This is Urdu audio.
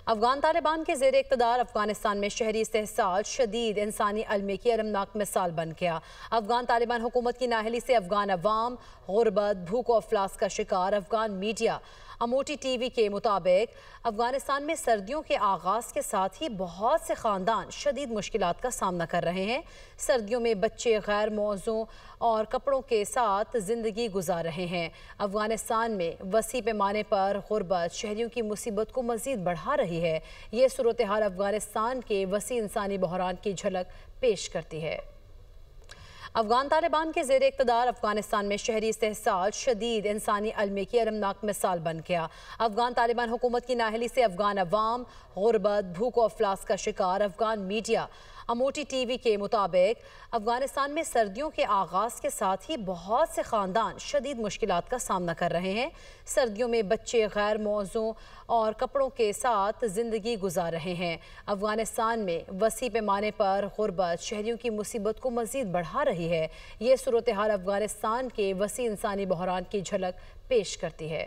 افغان طالبان کے زیر اقتدار افغانستان میں شہری استحصال شدید انسانی المی کی المناک مثال بن گیا۔ افغان طالبان حکومت کی نااہلی سے افغان عوام غربت، بھوک و افلاس کا شکار۔ افغان میڈیا اموٹی ٹی وی کے مطابق افغانستان میں سردیوں کے آغاز کے ساتھ ہی بہت سے خاندان شدید مشکلات کا سامنا کر رہے ہیں۔ سردیوں میں بچے غیر موزوں اور کپڑوں کے ساتھ زندگی گزار رہے ہیں۔ افغانستان میں وسیع پیمانے پر غربت شہریوں کی مصیبت کو مزید بڑھا رہی ہے۔ یہ صورتحال افغانستان کے وسیع انسانی بحران کی جھلک پیش کرتی ہے۔ افغان طالبان کے زیر اقتدار افغانستان میں شہری استحصال شدید انسانی المی کی المناک مثال بن گیا۔ افغان طالبان حکومت کی نااہلی سے افغان عوام غربت، بھوک و افلاس کا شکار۔ افغان میڈیا اموٹی ٹی وی کے مطابق افغانستان میں سردیوں کے آغاز کے ساتھ ہی بہت سے خاندان شدید مشکلات کا سامنا کر رہے ہیں۔ سردیوں میں بچے غیر موزوں اور کپڑوں کے ساتھ زندگی گزار رہے ہیں۔ افغانستان میں وسیع پیمانے پر غربت شہریوں کی مصیبت کو مزید بڑھا رہی ہے۔ یہ صورتحال افغانستان کے وسیع انسانی بحران کی جھلک پیش کرتی ہے۔